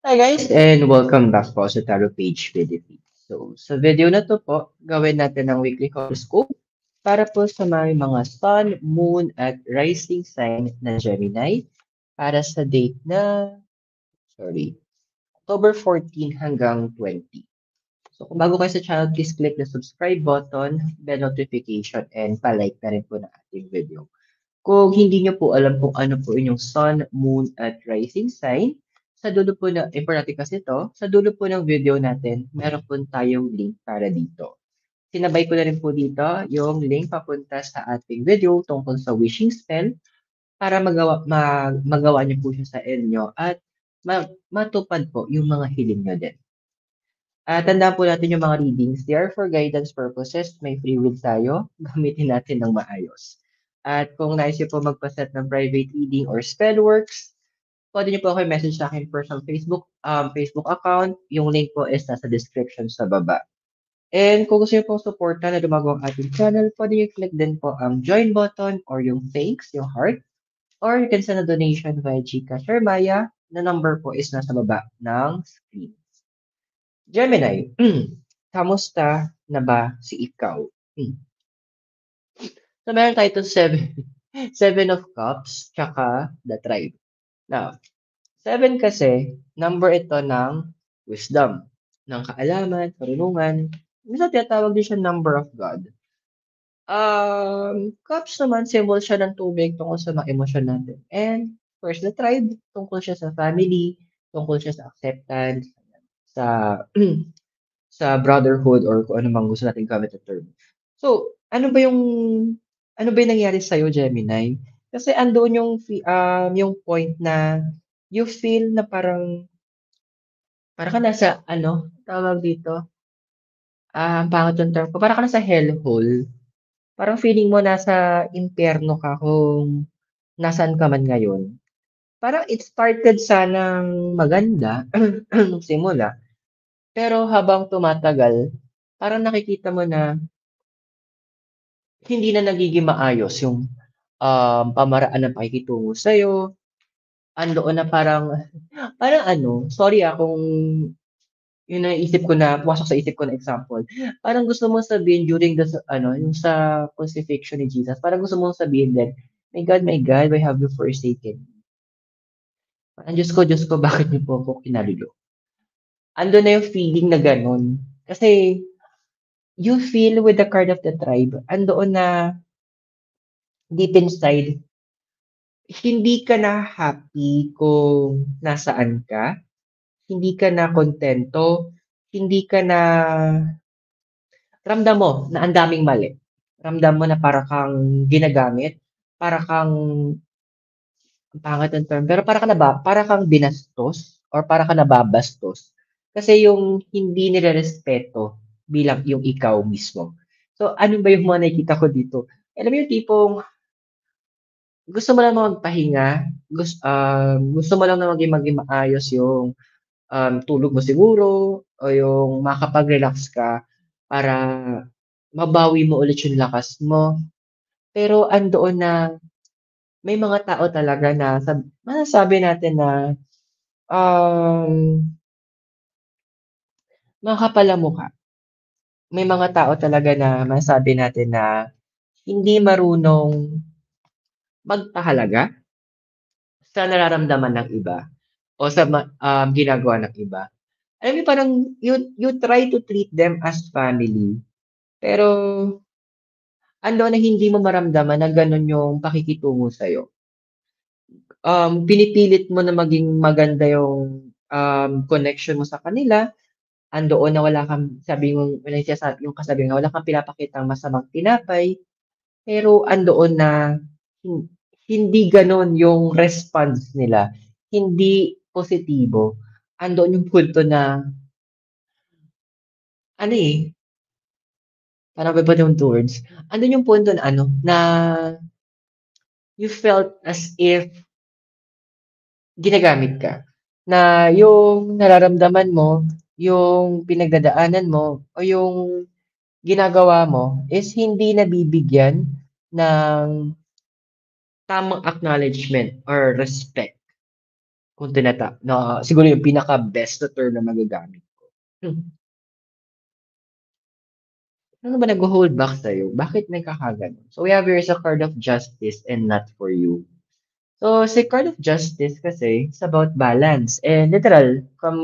Hi guys, and welcome back po sa Tarot Page Philippines. So, sa video na to po, gawin natin ang weekly horoscope para po sa mga sun, moon, at rising sign ng Gemini para sa date na, October 14 hanggang 20. So, kung bago kayo sa channel, please click the subscribe button, bell notification, and palike na rin po ng ating video. Kung hindi nyo po alam kung ano po inyong sun, moon, at rising sign, sa dulo po na, importante kasi ito, sa dulo po ng video natin, meron po tayong link para dito. Sinabay ko na rin po dito yung link papunta sa ating video tungkol sa wishing spell para magawa niyo po siya sa inyo at matupad po yung mga hiling nyo din. Tandaan po natin yung mga readings. They are for guidance purposes. May free will tayo. Gamitin natin ng maayos. At kung nais niyo po magpaset ng private reading or spell works, pwede niyo po ako message sa akin personal Facebook account. Yung link po is nasa description sa baba. And kung gusto niyo pong supportan na gumagawa ang ating channel, pwede niyo click din po ang join button or yung thanks, yung heart. Or you can send a donation via GCash or Maya. Na number po is nasa baba ng screen. Gemini, kamusta na ba si ikaw? So, meron tayo itong seven of cups, tsaka the tribe. Now, seven kasi, number ito ng wisdom, ng kaalaman, karunungan. Minsan tinatawag din siya number of God. Cups naman, symbol siya ng tubig tungkol sa mga emosyon natin. And, first, the tribe, tungkol siya sa family, tungkol siya sa acceptance, sa sa brotherhood or kung ano mang gusto nating gamit na term. So, ano ba yung nangyari sa'yo, Gemini? Kasi andoon yung point na you feel na parang ka nasa ano, tawag dito, ang pangit yung term ko, parang ka nasa hellhole. Parang feeling mo nasa impyerno ka kung nasaan ka man ngayon. Parang it started sanang maganda nung simula, pero habang tumatagal, parang nakikita mo na hindi na nagiging maayos yung, pamaraan ng pakikitungo sa'yo. Andoon na parang ano, sorry, kung yung naisip ko na pumasok sa isip ko na example, parang gusto mong sabihin during ano, yung sa crucifixion ni Jesus, parang gusto mong sabihin din, my God, why have you forsaken me?" Parang, Diyos ko, bakit niyo po ako kinalulo?" Andun na yung feeling na gano'n. Kasi you feel with the card of the tribe, andoon na deep inside, hindi ka na happy kung nasaan ka, hindi ka na kontento, hindi ka na ramdam mo na ang daming mali. Ramdam mo na para kang ginagamit, para kang ang pangit ng term, pero para kang binastos or para kang nababastos. Kasi yung hindi nirerespeto bilang yung ikaw mismo. So, ano ba yung mga nakikita ko dito? Alam mo yung tipong gusto mo lang magpahinga, gusto mo lang na maging maayos yung tulog mo siguro o yung makapag-relax ka para mabawi mo ulit yung lakas mo. Pero andoon na may mga tao talaga na masasabi natin na um, makakapal ang mukha. May mga tao talaga na masasabi natin na hindi marunong magpahalaga sa nararamdaman ng iba o sa ginagawa ng iba. Alam mo parang you try to treat them as family, pero andoon na hindi mo maramdaman na gano'n yung pakikitungo sa'yo. Pinipilit mo na maging maganda yung, connection mo sa kanila, andoon na wala kang sabi mong yung kasabihan nga, wala kang pinapakitang masamang tinapay, pero andoon na hin hindi gano'n yung response nila, hindi positibo. Andoon yung punto na ano, paano ba ba yung words? Andun yung punto na ano, na you felt as if ginagamit ka. Na yung nararamdaman mo, yung pinagdadaanan mo, o yung ginagawa mo is hindi nabibigyan ng tamang acknowledgement or respect. kung na siguro yung pinaka-best na term na magagamit ko. Ano ba nagho-hold back sa'yo? Bakit nagkakagano'n? So, we have here is a card of justice and not for you. So, si card of justice kasi, it's about balance. And literal, from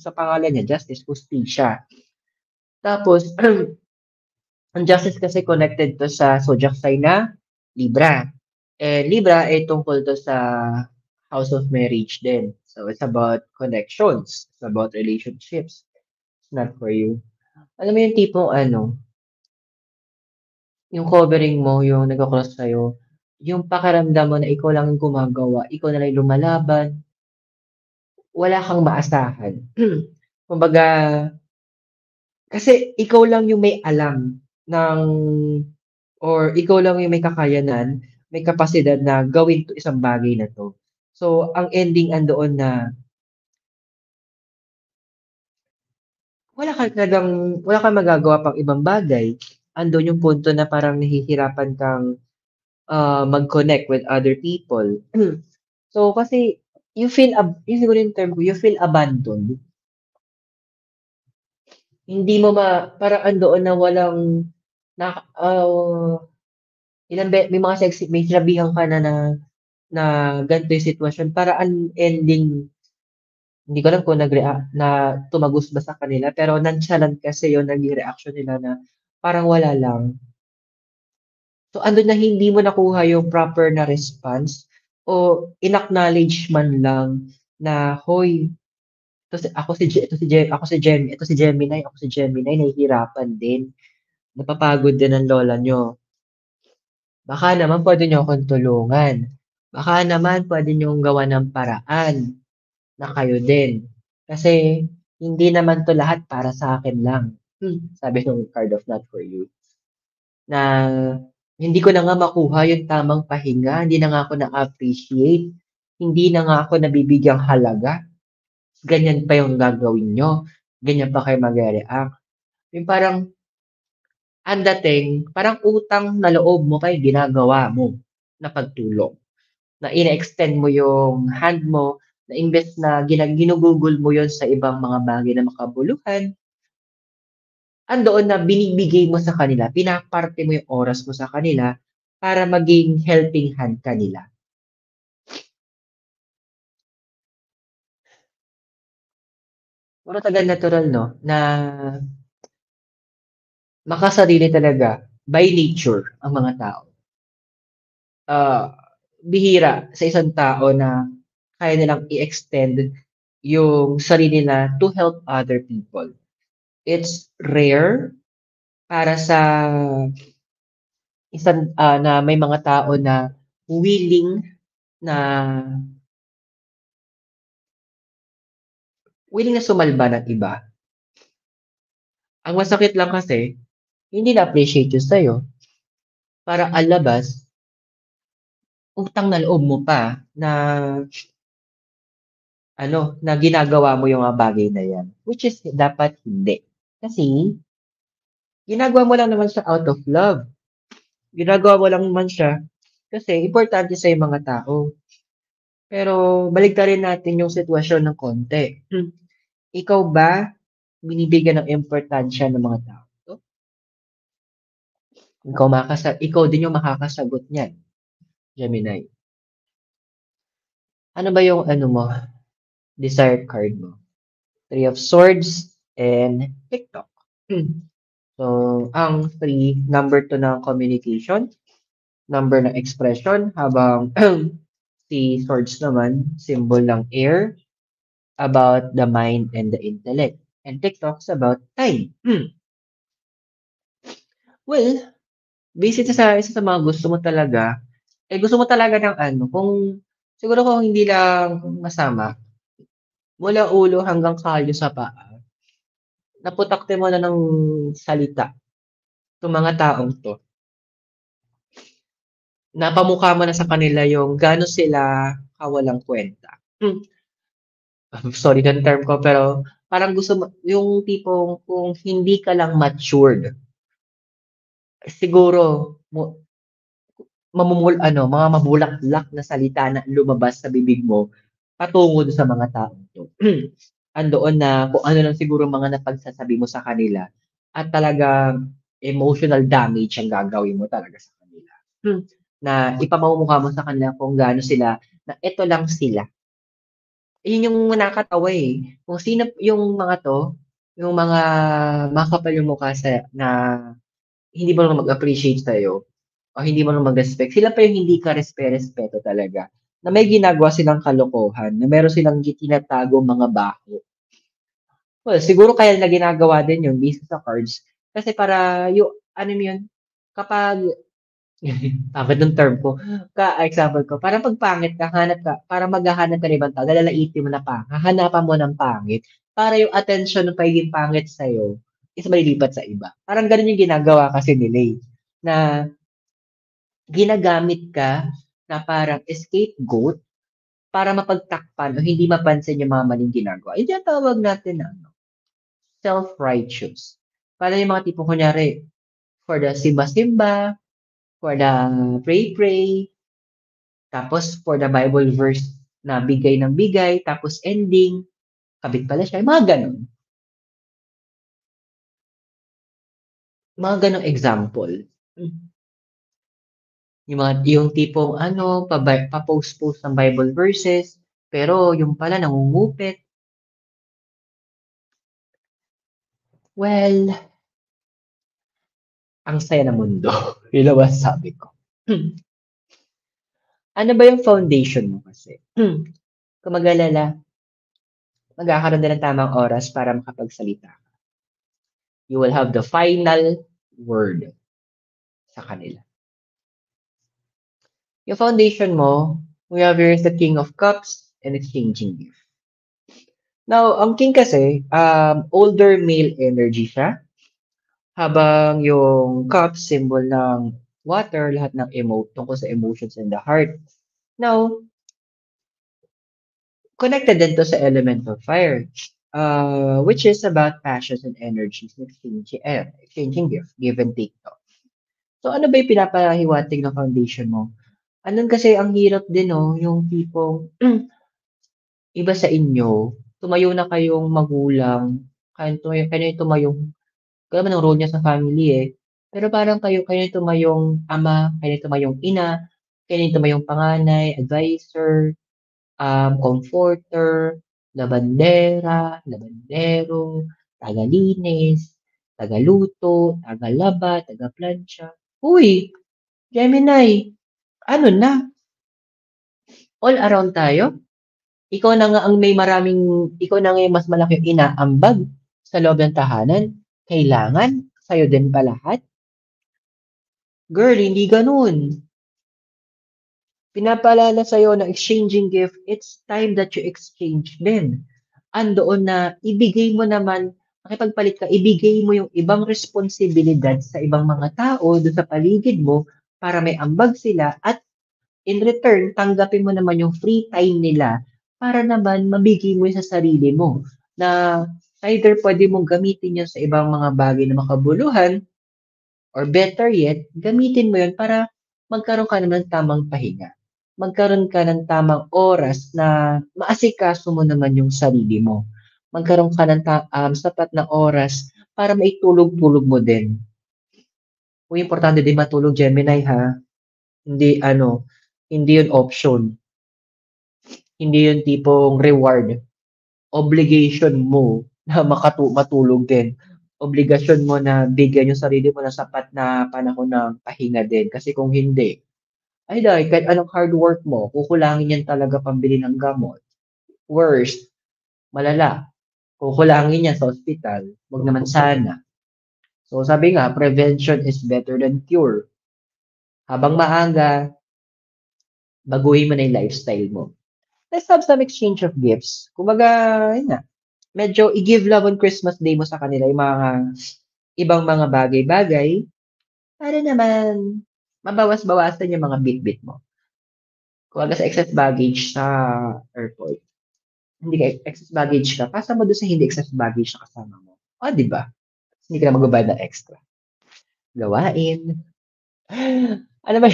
sa pangalan niya, justice, hustisya. Tapos, ang justice kasi connected to sa zodiac sign na Libra. And Libra ay tungkol to sa house of marriage din. So, it's about connections. It's about relationships. It's not for you. Alam mo yung tipong ano, yung covering mo, yung nagko-cross sa'yo, yung pakiramdam mo na ikaw lang yung gumagawa, ikaw na lang yung lumalaban, wala kang maasahan. Kumbaga, kasi ikaw lang yung may alam ng or ikaw lang yung may kakayanan, may kapasidad na gawin 'to isang bagay na 'to. So, ang ending andoon na wala kang magagawa pang ibang bagay. Andun yung punto na parang nahihirapan kang, mag-connect with other people. So, kasi yun siguro yung term ko, you feel abandoned. Hindi mo parang andoon na walang na may mga may sinabihan ka na ganito yung sitwasyon para ang ending, hindi ko alam kung na tumagos ba sa kanila, pero nonchalant kasi yung naging reaction nila na parang wala lang. So, andun na hindi mo nakuha yung proper na response o in-acknowledge man lang na, "Hoy, ito si Gemini, ako si Gemini, nahihirapan din, napapagod din ang lola niyo. Baka naman puwede niyo akong tulungan. Baka naman puwede niyong gawan ng paraan na kayo din. Kasi hindi naman 'to lahat para sa akin lang." Sabi nung card of not for you, na hindi ko na nga makuha yung tamang pahinga, hindi na nga ako na-appreciate, hindi na nga ako nabibigyang halaga, ganyan pa yung gagawin niyo, ganyan pa kayo magre-react. Yung parang ang dating, parang utang na loob mo pa yung ginagawa mo na pagtulong. Na ine-extend mo yung hand mo, na imbes na ginugugol mo yon sa ibang mga bagay na makabuluhan, andoon na binibigay mo sa kanila, pinaparte mo yung oras mo sa kanila para maging helping hand ka nila. Puro talagang natural 'no, na makasarili talaga by nature ang mga tao. Ah, bihira sa isang tao na kaya nilang i-extend yung sarili nila to help other people. It's rare para sa na may mga tao na willing na na sumalba ng iba. Ang masakit lang kasi, hindi na-appreciate yun sa'yo. Parang ang labas, utang na loob mo pa na na ginagawa mo yung mga bagay na yan, which is dapat hindi. Kasi ginagawa mo lang naman siya out of love. Ginagawa mo lang naman siya kasi importante sa'yo yung mga tao. Pero baliktarin natin yung sitwasyon ng konti. Ikaw ba binibigyan ng importansya ng mga tao? Ikaw din yung makakasagot niyan, Gemini. Ano ba yung ano mo, desired card mo? Three of Swords and TikTok. So, ang three, number 2 ng communication, number ng expression, habang si Swords naman, symbol ng air, about the mind and the intellect. And TikTok's about time. Well, base ito sa isa sa mga gusto mo talaga, gusto mo talaga ng ano, siguro kung hindi lang masama, mula ulo hanggang kalyo sa paa, naputakte mo na ng salita 'tong mga taong 'to. Napamukha mo na sa kanila yung gaano sila kawalang kuwenta. Sorry ng term ko, pero parang gusto mo yung tipong kung hindi ka lang matured, siguro mga mabulaklak na salita na lumabas sa bibig mo patungo dun sa mga taong 'to. Andoon na kung ano lang siguro mga napagsasabi mo sa kanila at talagang emotional damage ang gagawin mo talaga sa kanila. Na ipamumukha mo sa kanila kung gaano sila na eto lang sila. Yun yung nakakatawa, eh, kung sino yung mga 'to, yung mga makakapal yung mukha na hindi marunong mag-appreciate sa'yo o hindi marunong mag-respect, sila pa yung hindi ka respeto talaga, na may ginagawa silang kalokohan, na meron silang tinatagong mga baho. Well, siguro kaya nila ginagawa din yun based sa cards kasi para yung ano mo yun, kapag pangit ng term ko, example ko, parang 'pag pangit ka, para maghahanap ka ng ibang tao, lalaitin mo na hahanapan mo ng pangit para yung atensyon ng pagiging pangit sa'yo is malilipat sa iba. Parang gano'n yung ginagawa kasi nila, eh, na ginagamit ka na parang scapegoat para mapagtakpan o hindi mapansin yung mga maling ginagawa. Yung tinatawag natin na ano, self-righteous. Parang yung mga tipong kunyari, for the simba-simba, for the pray-pray, tapos for the Bible verse na bigay ng bigay, tapos ending, kabit pala siya, mga gano'n. Mga gano'ng example. Yung tipong ano, pa-post-post ng Bible verses, pero yung pala nangungupit. Well, ang saya ng mundo. Yun lang masasabi ko. Ano ba yung foundation mo kasi? Kung mag-alala, magkakaroon din ng tamang oras para makapagsalita. You will have the final word sa kanila. Yung foundation mo, we have here is the King of Cups and exchanging gift. Now, ang King kasi, older male energy siya. Habang yung Cups, symbol ng water, lahat ng tungkol sa emotions in the heart. Now, connected din to sa element of fire, which is about passions and energies and exchanging gift, give and take to. So, ano ba yung pinapahiwatig ng foundation mo? Andun kasi ang hirap din, no, yung tipong iba sa inyo, tumayo na kayong magulang, kayo tumayong, kaya naman ang role niya sa family eh. Pero parang kayo tumayong ama, kayo tumayong ina, kayo tumayong panganay, advisor, comforter, labandera, labandero, tagalinis, tagaluto, tagalaba, tagaplancha. Uy, Gemini, ano na, all around tayo. Ikaw na nga yung mas malaking inaambag sa loob ng tahanan. Kailangan, sa'yo din pa lahat. Girl, hindi ganun. Pinapaalala sa'yo na exchanging gift, it's time that you exchange din. Andoon na ibigay mo naman, makipagpalit ka, ibigay mo yung ibang responsibilidad sa ibang mga tao doon sa paligid mo para may ambag sila at in return, tanggapin mo naman yung free time nila para naman mabigay mo sa sarili mo na either pwede mong gamitin yan sa ibang mga bagay na makabuluhan or better yet, gamitin mo yun para magkaroon ka naman ng tamang pahinga. Magkaroon ka ng tamang oras na maasikaso mo naman yung sarili mo. Magkaroon ka ng sapat na oras para maitulog-tulog mo din. Uy, importante din matulog, Gemini, ha? Hindi yun option. Hindi yun tipong reward. Obligation mo na matulog din. Obligasyon mo na bigyan yung sarili mo ng sapat na panahon ng pahinga din. Kasi kung hindi, ay dahil kahit anong hard work mo, kukulangin yan talaga pambili ng gamot. Worst, malala, kukulangin yan sa ospital. Wag naman sana. So sabi nga, prevention is better than cure. Habang maaga, baguhin mo na yung lifestyle mo. Let's have some exchange of gifts. Kumbaga, yun nga, medyo i-give love on Christmas Day mo sa kanila yung mga ibang mga bagay-bagay para naman mabawas-bawasan yung mga bit-bit mo. Kumbaga sa excess baggage sa airport, hindi ka excess baggage ka, pasa mo doon sa hindi excess baggage na kasama mo. O, di ba? Hindi ka na magbabayad ng extra. Gawain. Ano ba,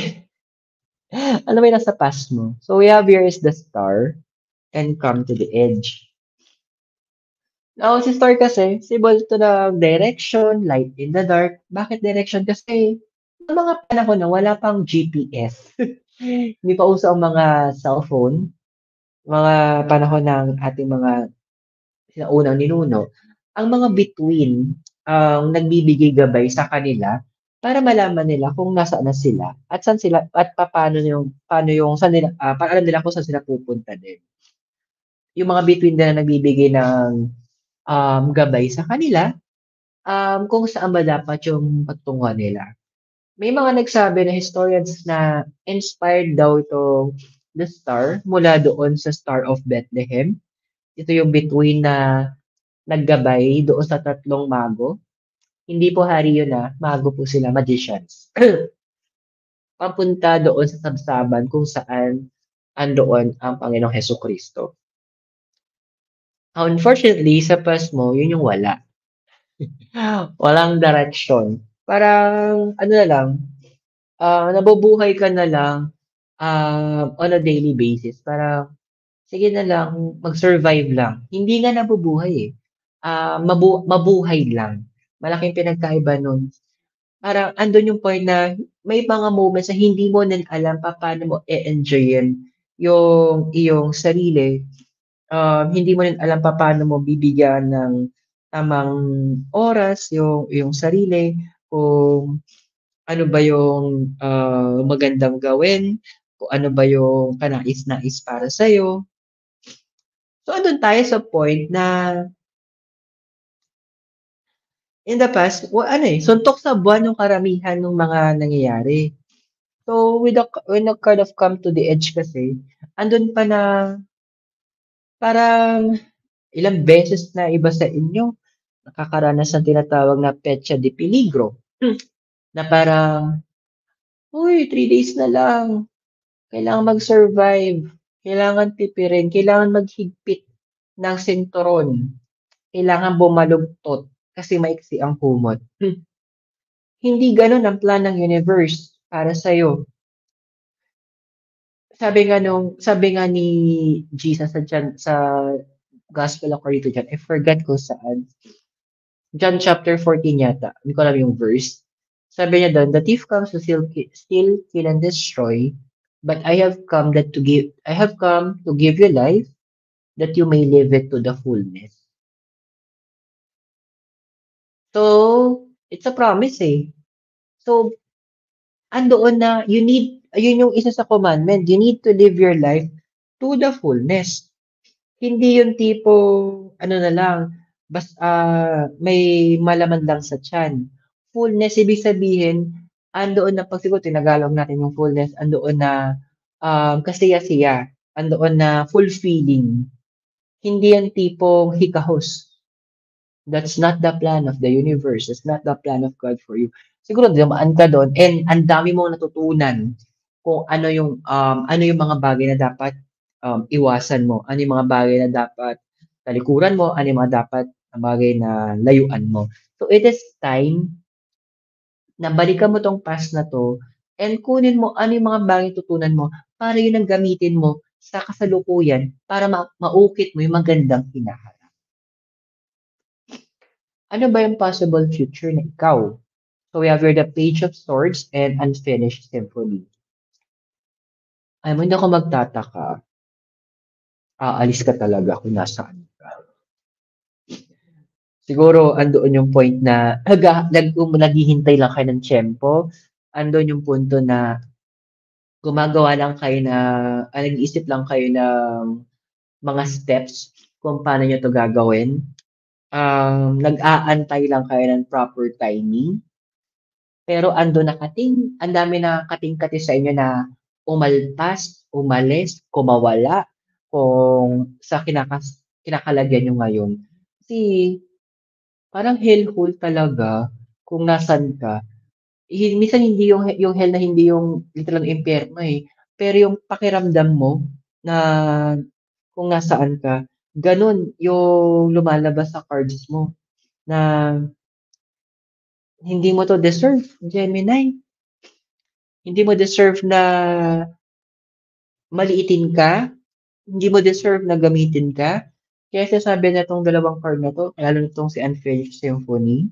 ano ba yung nasa pass mo? So, we have here is the star. and come to the edge. Now, si Star kasi, symbol to ng direction, light in the dark. Bakit direction? Kasi, noong mga panahon na wala pang GPS. Hindi pa uso ang mga cellphone, mga panahon ng ating mga sinaunang ninuno, ang mga bituin ang nagbibigay gabay sa kanila para malaman nila kung nasaan na sila at saan sila at paano yung saan nila para alam nila kung saan sila pupunta din. Yung mga bituin din na nagbibigay ng gabay sa kanila kung saan ba dapat yung patunguhan nila. May mga nagsabi na historians na inspired daw itong the star mula doon sa Star of Bethlehem. Ito yung bituin na naggabay doon sa tatlong mago. Hindi po hari yun mago po sila, magicians. Papunta doon sa sabsaban kung saan andoon ang Panginoong Hesukristo. Unfortunately, sa Pasmo, yun yung wala. Walang direction. Parang, ano na lang, nabubuhay ka na lang on a daily basis. Parang, sige na lang, mag-survive lang. Hindi nga nabubuhay eh. Mabuhay lang. Malaking pinagkaiba nun. Parang andun yung point na may mga moments na hindi mo din alam paano mo e-enjoyin yung iyong sarili. Hindi mo rin alam paano mo bibigyan ng tamang oras yung sarili, kung ano ba yung magandang gawin, kung ano ba yung kanais-nais para sa'yo. So, andun tayo sa point na in the past, suntok sa buwan yung karamihan ng mga nangyayari. So, when the kind of come to the edge kasi, andun pa na parang ilang beses na iba sa inyo nakakaranas ng tinatawag na petsa de peligro. Na parang, uy, 3 days na lang. Kailangan mag-survive. Kailangan tipirin. Kailangan maghigpit ng sinturon. Kailangan bumalugtot kasi maiksi ang kumot. Hindi ganun ang plan ng universe para sa'yo. Sabi nga ni Jesus sa Gospel according to John, I forgot kung saan. John chapter 14 yata, hindi ko alam yung verse. Sabi niya doon, the thief comes to steal, kill, and destroy, but I have come to give you life, that you may live it to the fullness. So, it's a promise eh. So, andoon na, yun yung isa sa commandment, you need to live your life to the fullness. Hindi yung tipo, ano na lang, may malaman lang sa tiyan. Fullness, ibig sabihin, andoon na, pag siguro tinagalog natin yung fullness, andoon na kasiya-siya, andoon na fulfilling. Hindi yung tipong hikahos. That's not the plan of the universe. That's not the plan of God for you. Siguro dumaan ka doon and ang dami mong natutunan kung ano yung mga bagay na dapat iwasan mo, ano yung mga bagay na dapat talikuran mo, ano yung mga dapat na bagay na layuan mo. So it is time na balikan mo tong past na to and kunin mo ano yung mga bagay tutunan mo para yun ang gamitin mo sa kasalukuyan para maukit mo yung magandang hinaharap. Ano ba yung possible future na ikaw? So we have here the Page of Swords and Unfinished Symphony. Alam mo, hindi ako magtataka. Aalis ka talaga kung nasaan ka. Siguro, andoon yung point na naghihintay lang kayo ng tiyempo. Andoon yung punto na gumagawa lang kayo nag-iisip lang kayo ng mga steps kung paano nyo to gagawin. Nag-aantay lang kayo ng proper timing. Pero ang dami na kating-kati sa inyo na umalpas, umalis, kumawala, kung sa kinakalagyan nyo ngayon. Kasi parang hellhole talaga kung nasan ka. Minsan hindi yung hell na hindi yung literal na impyerno eh. Pero yung pakiramdam mo na kung nasaan ka, ganun yung lumalabas sa cards mo na hindi mo to deserve, Gemini. Hindi mo deserve na maliitin ka, Hindi mo deserve na gamitin ka. Kaya sinasabi na 'tong dalawang card na 'to, lalo na 'tong si Unfinished Symphony,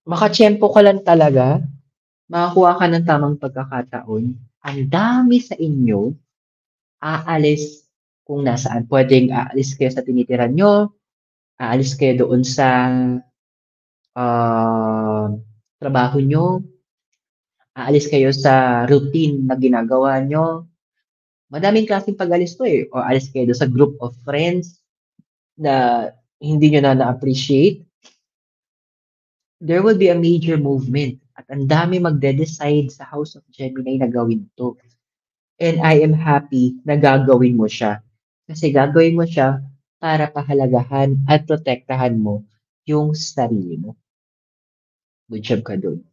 makatiyempo ka lang talaga, makakuha ka ng tamang pagkakataon. Ang dami sa inyo aalis kung nasaan. Puwedeng aalis kayo sa tinitirahan niyo, aalis kayo doon sa, ah, trabaho niyo, aalis kayo sa routine na ginagawa niyo. Madaming klaseng pag-alis 'to, eh, o aalis kayo dun sa group of friends na hindi niyo na na-appreciate. There will be a major movement at ang dami magde-decide sa House of Gemini na gawin 'to. And I am happy na gagawin mo siya. Kasi gagawin mo siya para pahalagahan at protektahan mo yung sarili mo. Good job ka dun.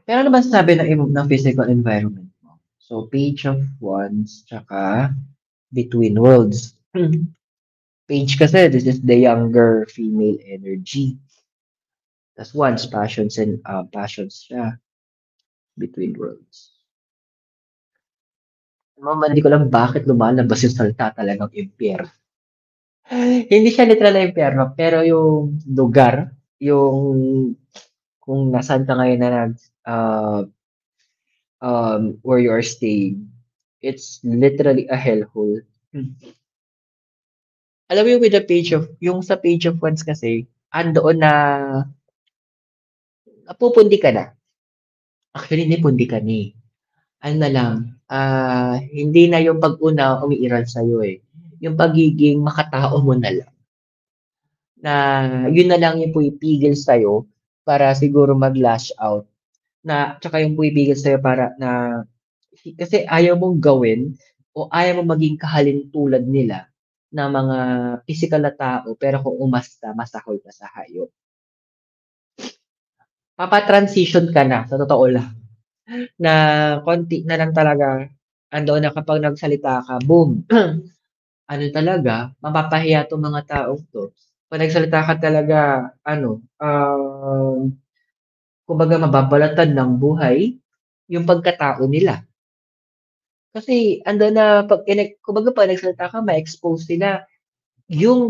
Pero ano ba sabi ng physical environment mo? So, Page of Wands, tsaka Between Worlds. Page kasi, this is the younger female energy. Tas Wands, passions siya. Between Worlds. Hindi ko alam bakit lumalabas yung salita talagang impyerno. Hindi siya literal na impyerno, pero yung lugar, yung kung nasaan ka ngayon na where you are staying, it's literally a hellhole. Alam mo yung with the yung sa page of wands kasi, andoon na napupundi ka na. Actually, hindi pundi ka na eh. Ano na lang, hindi na yung pag-una umiiral sa'yo eh. Yung pagiging makatao mo na lang. Na yun na lang yung pumipigil sa'yo para siguro mag-lash out. Na, tsaka yung pumipigil sa'yo para na, kasi ayaw mong gawin o ayaw mong maging kahalintulad nila na mga physical na tao pero kung umasta, masahol ka sa hayop. Papa-transition ka na, sa totoo lang. Na konti na lang talaga, andoon na kapag nagsalita ka, boom, ano talaga, mapapahiya 'tong mga taong 'to. 'Pag nagsalita ka talaga ano, kumbaga mababalatan ng buhay yung pagkatao nila. Kasi andun na 'pag kumbaga 'pag nagsalita ka ma-expose sila, yung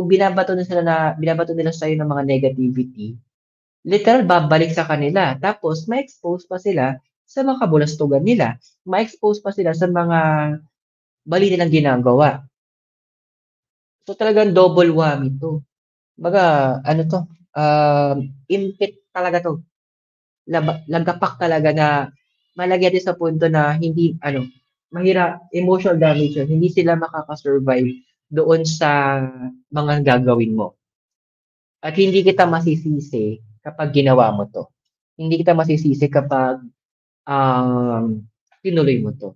binabato nila sa'yo ng mga negativity, literal babalik sa kanila. Tapos ma-expose pa sila sa mga kabulastugan nila, ma-expose pa sila sa mga mali nilang ginagawa. So, talagang double whammy 'to. Kumbaga ano 'to, impit talaga 'to, lagapak talaga na malagyan din sa punto na hindi ano, emotional damage yun, hindi sila makaka-survive doon sa mga gagawin mo. At hindi kita masisisi kapag ginawa mo 'to. Hindi kita masisisi kapag, tinuloy mo 'to.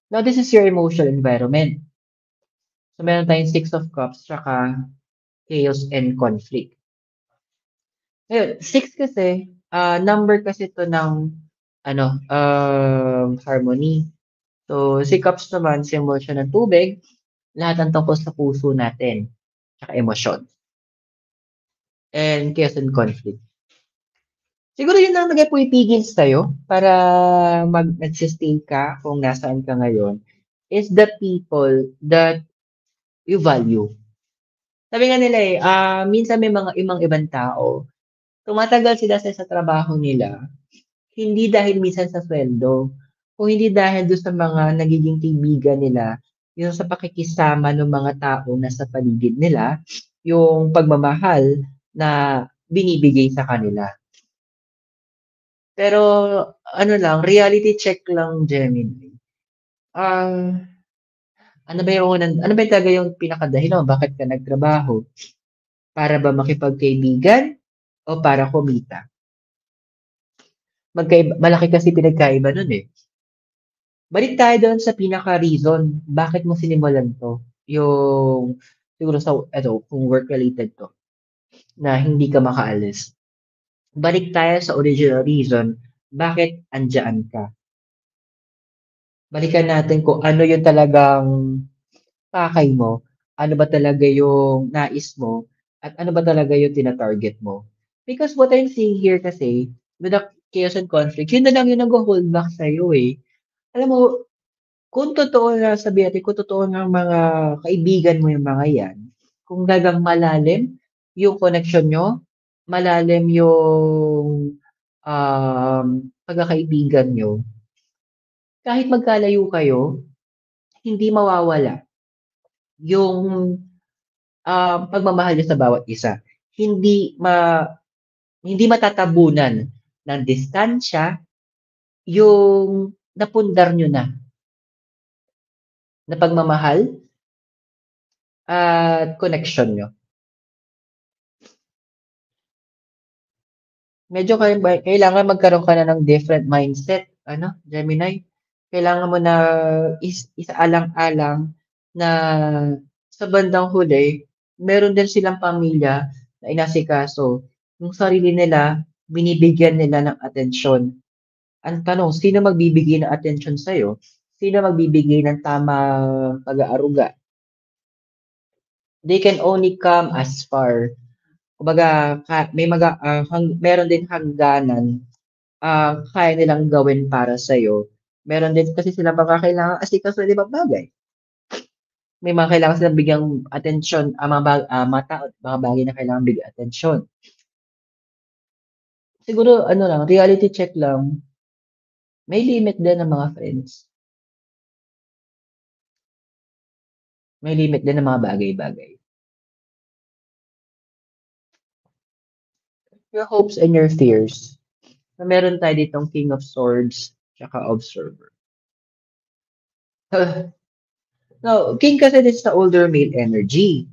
Now, this is your emotional environment. So, meron tayong Six of Cups tsaka Chaos and Conflict. Ngayon, six kasi, number kasi 'to ng ano, harmony. So, si Cups naman symbol siya ng tubig, lahat ng tungkol sa puso natin, tsaka emosyon. And Chaos and Conflict. Siguro yun ang pumipigil sa'yo para nag-sustain ka kung nasaan ka ngayon is the people that you value. Sabi nga nila eh, minsan may mga ibang tao, tumatagal sila sa trabaho nila, hindi dahil minsan sa sweldo, kung hindi dahil do'n sa mga nagiging kaibigan nila, yung sa pakikisama ng mga taong nasa paligid nila, yung pagmamahal na binibigay sa kanila. Pero ano lang, reality check lang, Gemini. Ah, ano ba talaga yung pinakadahilan bakit ka nagtrabaho? Para ba makipagkaibigan o para kumita? Malaki kasi pinagkaiba nun eh. Balik tayo doon sa pinaka-reason bakit mo sinimulan 'to, yung siguro sa eto kung work related 'to, na hindi ka makaalis. Balik tayo sa original reason bakit andiyan ka. Balikan natin kung ano yung talagang pakay mo, ano ba talaga yung nais mo, at ano ba talaga yung tina-target mo. Because what I'm seeing here kasi with the chaos and conflict, yun na lang yung nagho-hold back sa'yo, eh. Alam mo, kung totoo na sabihin natin, kung totoo ngang mga kaibigan mo yung mga yan, kung talagang malalim yung connection niyo, malalim yung, pagkakaibigan niyo, kahit magkalayo kayo, hindi mawawala yung, pagmamahal niyo sa bawat isa. Hindi ma hindi matatabunan ng distansya yung napundar niyo na na pagmamahal at connection niyo. Medyo kailangan magkaroon ka na ng different mindset ano, Gemini. Kailangan mo na isaalang-alang na sa bandang huli, meron din silang pamilya na inasikaso. Yung sarili nila, binibigyan nila ng atensyon. Ang tanong, sino magbibigay ng atensyon sa'yo? Sino magbibigay ng tamang pag-aaruga? They can only come as far. Kumbaga, meron din hangganan kaya nilang gawin para sa'yo. Meron din kasi silang mga kailangang asikaso na ibang bagay. May mga kailangan silang bigyang atensyon, mga tao, mga bagay na kailangan bigyan atensyon. Siguro ano lang, reality check lang, may limit din ang mga friends. May limit din ang mga bagay-bagay. Your hopes and your fears. Na meron tayo ditong King of Swords, tsaka Observer. No, King kasi is the older male energy.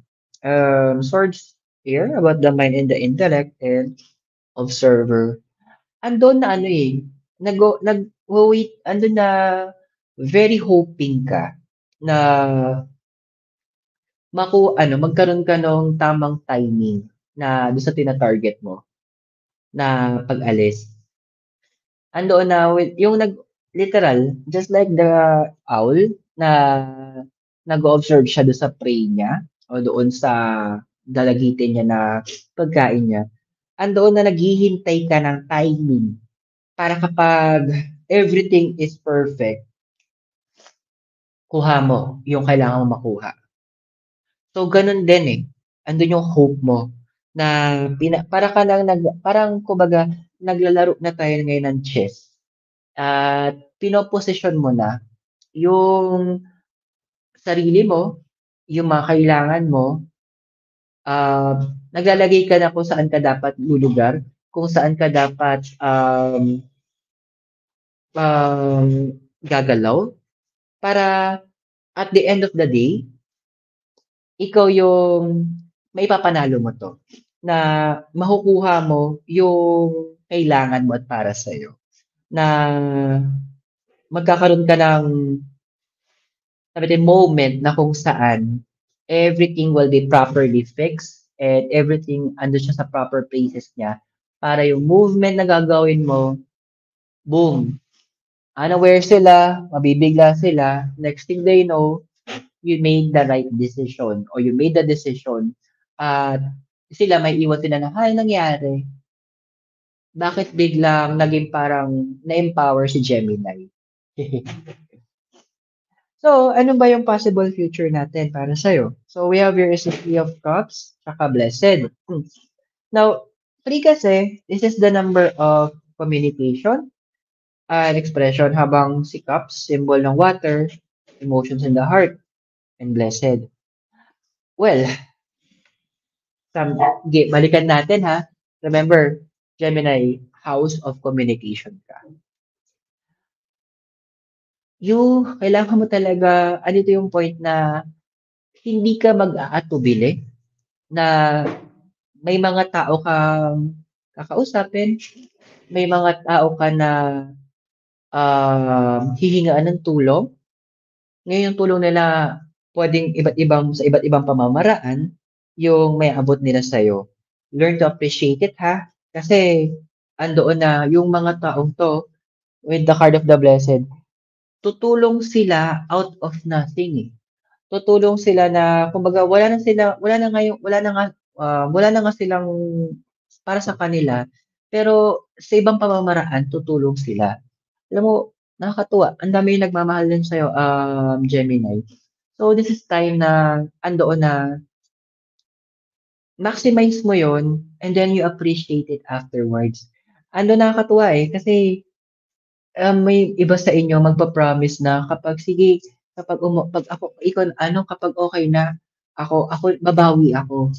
Swords here about the mind and the intellect, and Observer. Andun na ano eh, nag-wait, andun na very hoping ka na magkaroon ka ng tamang timing na doon sa tina-target mo na pag-alis. Andoon na yung literal, just like the owl na nag-o-observe siya doon sa prey niya o doon sa dalagitin niya na pagkain niya. Andoon na naghihintay ka ng timing para kapag everything is perfect, kuha mo yung kailangan mong makuha. So ganun din eh. Andun yung hope mo na para ka lang parang kumbaga naglalaro na tayo ngayon ng chess. At pinoposisyon mo na yung sarili mo, yung mga kailangan mo, naglalagay ka na kung saan ka dapat lulugar, kung saan ka dapat gagalaw para at the end of the day, ikaw yung maipapanalo mo 'to, na makukuha mo yung kailangan mo at para sa'yo, na magkakaroon ka ng sabi natin moment na kung saan everything will be properly fixed and everything andun siya sa proper places niya para yung movement na gagawin mo, boom, unaware sila, mabibigla sila, next thing they know, you made the right decision or you made the decision at sila may iwan sila na, "Ay, nangyari? Bakit biglang naging parang na-empower si Gemini?" So, ano ba yung possible future natin para sa'yo? So, we have here is the Three of Cups, tsaka Blessed. Now, 3 kasi, this is the number of communication and expression, habang si Cups, symbol ng water, emotions in the heart, and Blessed. Well, balikan natin ha. Remember, Gemini, house of communication ka. Kailangan mo talaga, ito yung point na hindi ka mag-aatubili na may mga tao kang kakausapin, may mga tao ka na hihingaan ng tulong. Ngayon yung tulong nila puwedeng sa iba't ibang pamamaraan yung maiabot nila sa'yo. Learn to appreciate it ha, kasi andoon na yung mga taong 'to with the card of the Blessed, tutulong sila out of nothing, eh. Tutulong sila na kumbaga wala na nga silang para sa kanila, Pero sa ibang pamamaraan, tutulong sila. Alam mo, nakakatuwa. Ang dami yung nagmamahal din sa'yo, Gemini. So, this is time na andoon na maximize mo yon and then you appreciate it afterwards. Ano nakakatuwa eh, kasi may iba sa inyo magpa-promise na kapag sige, pag ako, ikaw, kapag okay na, ako, babawi ako.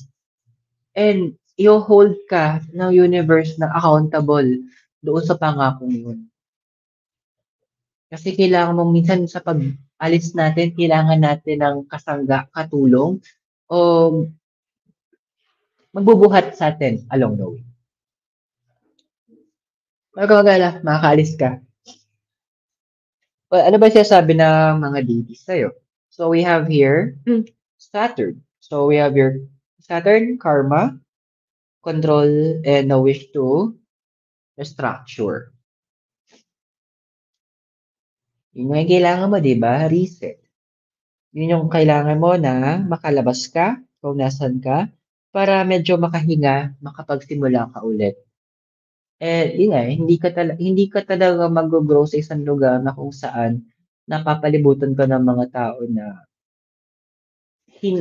And i-hold ka ng universe na accountable doon sa pangakong yun. Kasi kailangan mong minsan sa pag-alis natin, kailangan natin ng kasangga, katulong, o magbubuhat sa atin along the way. Huwag kang mag-alala, makakaalis ka. Well, ano ba sinasabi ng mga deities sa'yo? So we have here Saturn. So we have your Saturn, karma, control, and a wish to restructure. Yun yung kailangan mo, di ba? Reset. Yun yung kailangan mo na makalabas ka kung nasan ka para medyo makahinga, makapagsimula ka ulit. Eh, yun nga, hindi ka talaga mag-grow sa isang lugar na kung saan napapalibutan ka ng mga tao na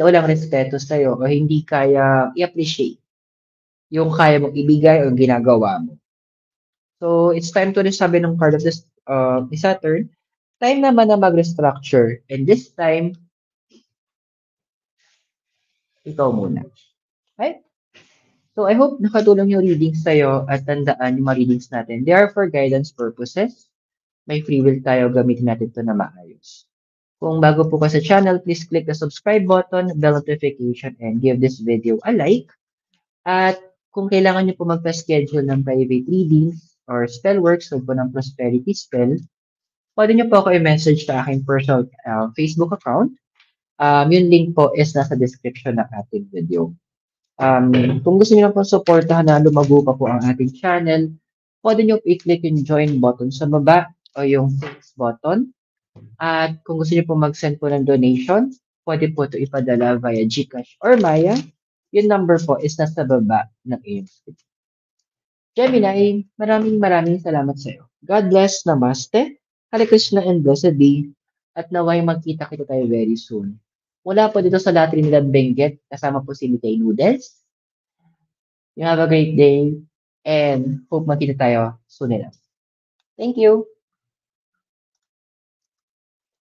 walang respeto sa'yo o hindi kaya i-appreciate yung kaya mong ibigay o yung ginagawa mo. So, it's time to rin sabi ng card of this ni Saturn, time naman na mag-restructure. And this time, ikaw muna. Okay? So, I hope nakatulong yung readings sa'yo at tandaan yung mga readings natin. They are for guidance purposes. May free will tayo, gamitin natin ito na maayos. Kung bago po ka sa channel, please click the subscribe button, bell notification, and give this video a like. At kung kailangan niyo po magpa-schedule ng private readings or spell works o po ng prosperity spell, pwede niyo po ako i-message sa aking personal Facebook account. Yung link po is nasa description ng ating video. Kung gusto niyo po supportahan na lumago pa po ang ating channel, pwede niyo i-click yung join button sa baba o yung thanks button. At kung gusto niyo po mag-send po ng donation, pwede po ito ipadala via GCash or Maya. Yung number po is nasa baba ng iyong screen. Gemini, maraming salamat sa iyo. God bless, namaste, Hare Krishna and blessed be, at naway magkita kita tayo very soon. Mula po dito sa Trinidad Benguet, kasama po si Litay Noodles. You have a great day and hope magkita tayo soon enough. Thank you.